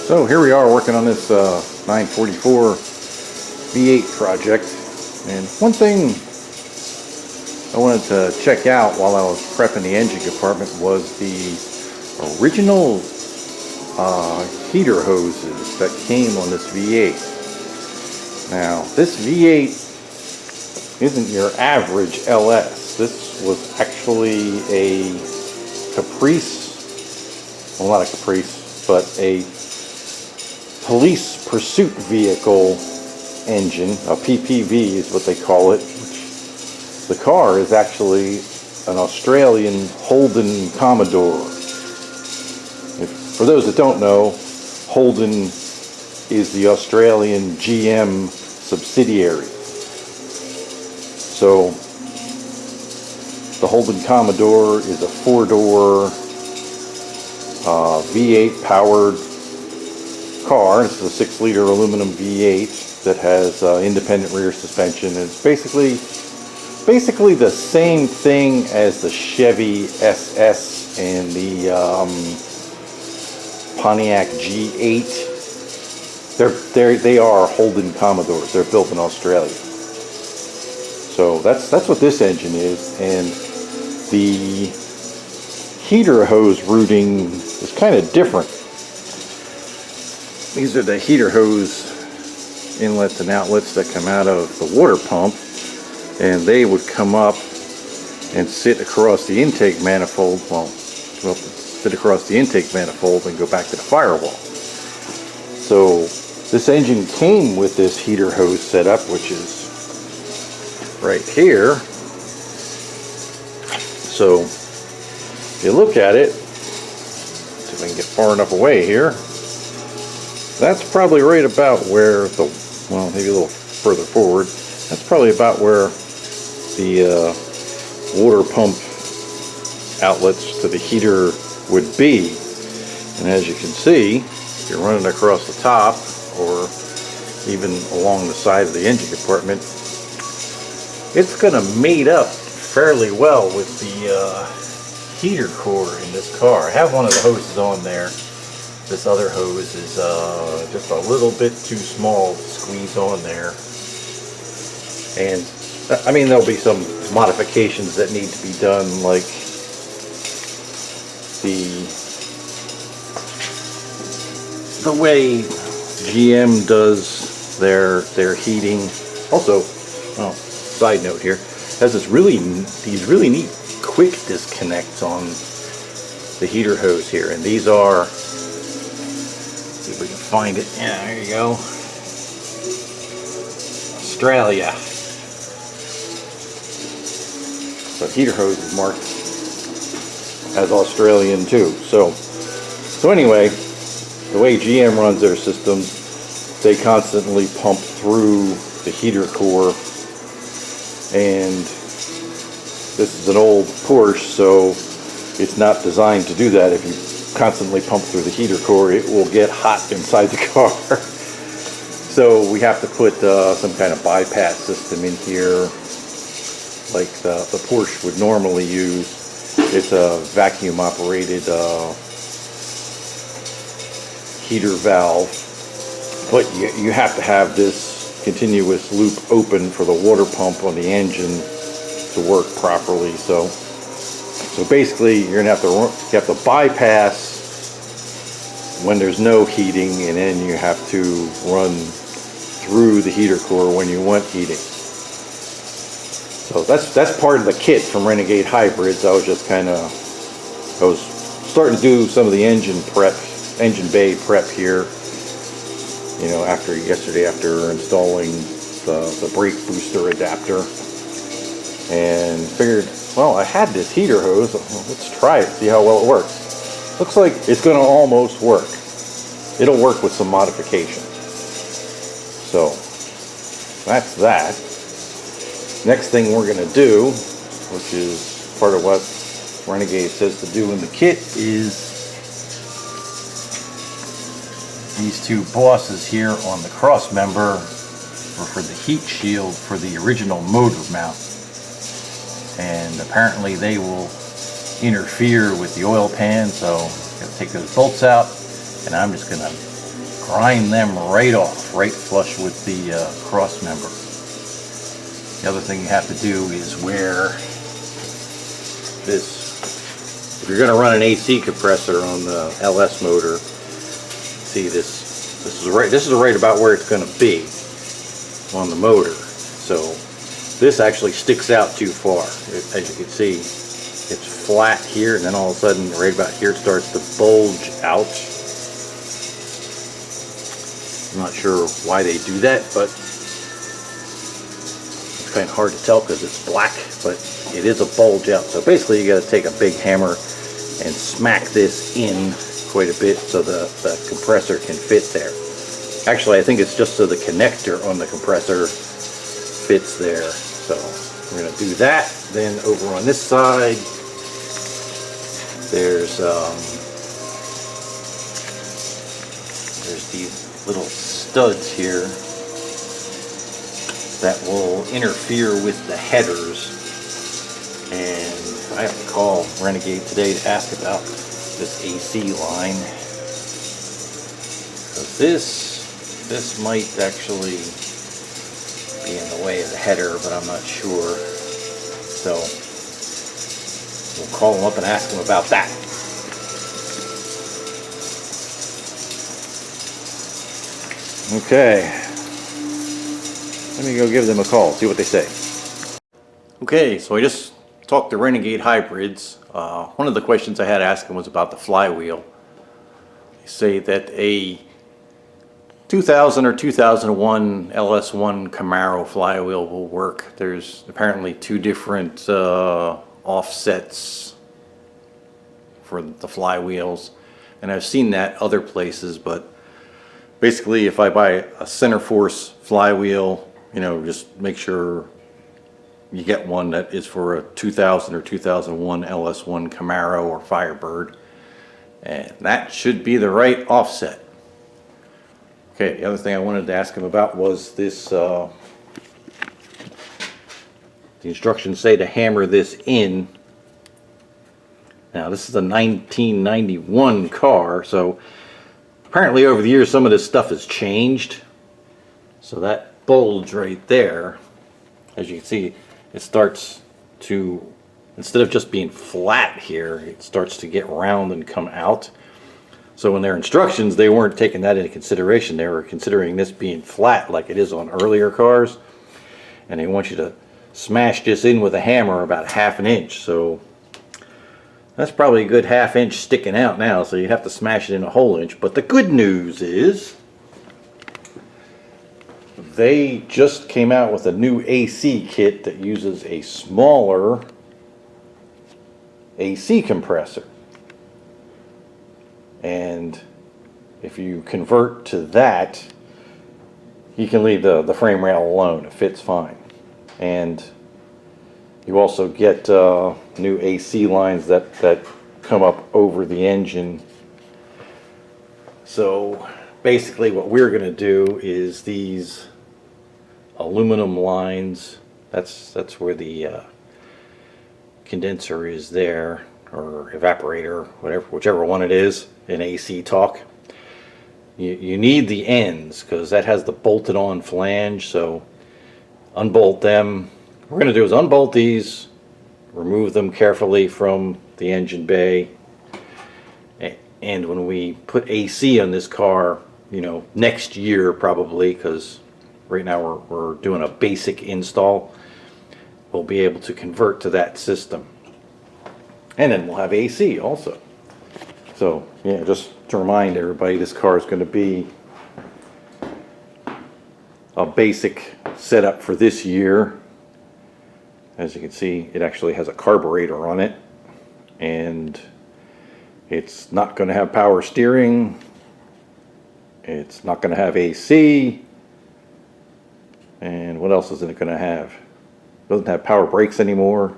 So here we are working on this 944 V8 project, and one thing I wanted to check out while I was prepping the engine compartment was the original heater hoses that came on this V8. Now this V8 isn't your average LS. This was actually a Caprice, well, not a Caprice, but a police pursuit vehicle engine. A PPV is what they call it. The car is actually an Australian Holden Commodore. For those that don't know, Holden is the Australian GM subsidiary. So the Holden Commodore is a four-door V8 powered car. This is a 6-liter aluminum V8 that has independent rear suspension. And it's basically the same thing as the Chevy SS and the Pontiac G8. They are Holden Commodores. They're built in Australia. So that's what this engine is, and the heater hose routing is kind of different. These are the heater hose inlets and outlets that come out of the water pump, and they would come up and sit across the intake manifold. Well, sit across the intake manifold and go back to the firewall. So this engine came with this heater hose setup, which is right here. So if you look at it, see if I can get far enough away here, that's probably right about where the, well, maybe a little further forward, that's probably about where the water pump outlets to the heater would be. And as you can see, if you're running across the top or even along the side of the engine compartment, it's going to mate up fairly well with the heater core in this car. I have one of the hoses on there. This other hose is just a little bit too small to squeeze on there. And I mean, there'll be some modifications that need to be done, like the way GM does their heating. Also, well, side note here, has these really neat quick disconnects on the heater hose here, and these are, see if we can find it. Yeah, there you go. Australia. So heater hose is marked as Australian too. So anyway, the way GM runs their systems, they constantly pump through the heater core. And this is an old Porsche, so it's not designed to do that. If you constantly pump through the heater core, it will get hot inside the car. So we have to put some kind of bypass system in here, like the Porsche would normally use. It's a vacuum operated heater valve, but you have to have this continuous loop open for the water pump on the engine to work properly. So basically you're gonna have to bypass when there's no heating, and then you have to run through the heater core when you want heating. So that's part of the kit from Renegade Hybrids. I was starting to do some of the engine bay prep here. You know, yesterday after installing the brake booster adapter, and figured, well, I had this heater hose, let's try it, see how well it works. Looks like it's going to almost work. It'll work with some modification. So that's that. Next thing we're going to do, which is part of what Renegade says to do in the kit, is these two bosses here on the cross member were for the heat shield for the original motor mount, and apparently they will interfere with the oil pan, so I'm going to take those bolts out, and I'm just going to grind them right off, right flush with the cross member. The other thing you have to do is wear this. If you're going to run an AC compressor on the LS motor, see this is right about where it's going to be on the motor. So this actually sticks out too far. As you can see, it's flat here, and then all of a sudden right about here it starts to bulge out. I'm not sure why they do that, but it's kind of hard to tell because it's black, but it is a bulge out. So basically you got to take a big hammer and smack this in quite a bit so the compressor can fit there. Actually, I think it's just so the connector on the compressor fits there. So we're going to do that. Then over on this side, there's these little studs here that will interfere with the headers. And I have to call Renegade today to ask about this AC line, because this might actually be in the way of the header, but I'm not sure. So we'll call him up and ask him about that. Okay, let me go give them a call, see what they say. Okay, so I just talked to Renegade Hybrids. One of the questions I had to ask them was about the flywheel. They say that a 2000 or 2001 LS1 Camaro flywheel will work. There's apparently two different offsets for the flywheels, and I've seen that other places, but basically if I buy a center force flywheel, you know, just make sure you get one that is for a 2000 or 2001 LS1 Camaro or Firebird, and that should be the right offset. Okay, the other thing I wanted to ask him about was this, the instructions say to hammer this in. Now this is a 1991 car, so apparently over the years some of this stuff has changed. So that bulge right there, as you can see, it starts to, instead of just being flat here, it starts to get round and come out. So in their instructions, they weren't taking that into consideration. They were considering this being flat like it is on earlier cars. And they want you to smash this in with a hammer about 1/2 inch. So that's probably a good 1/2 inch sticking out now. So you have to smash it in a whole inch. But the good news is they just came out with a new AC kit that uses a smaller AC compressor. And if you convert to that, you can leave the frame rail alone. It fits fine. And you also get new AC lines that come up over the engine. So basically what we're going to do is these aluminum lines, that's where the condenser is there, or evaporator, whichever one it is in AC talk. You need the ends because that has the bolted on flange, so unbolt them. What we're going to do is unbolt these, remove them carefully from the engine bay, and when we put AC on this car, you know, next year probably, because right now we're doing a basic install, we'll be able to convert to that system. And then we'll have AC also. So yeah, just to remind everybody, this car is going to be a basic setup for this year. As you can see, it actually has a carburetor on it, and it's not going to have power steering. It's not going to have AC. And what else isn't it going to have? It doesn't have power brakes anymore.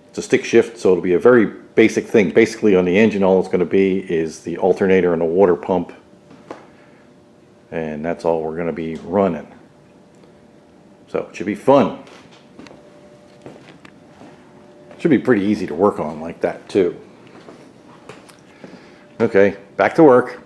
It's a stick shift, so it'll be a very basic thing. Basically on the engine, all it's going to be is the alternator and a water pump, and that's all we're going to be running. So it should be fun. It should be pretty easy to work on like that too. Okay, back to work.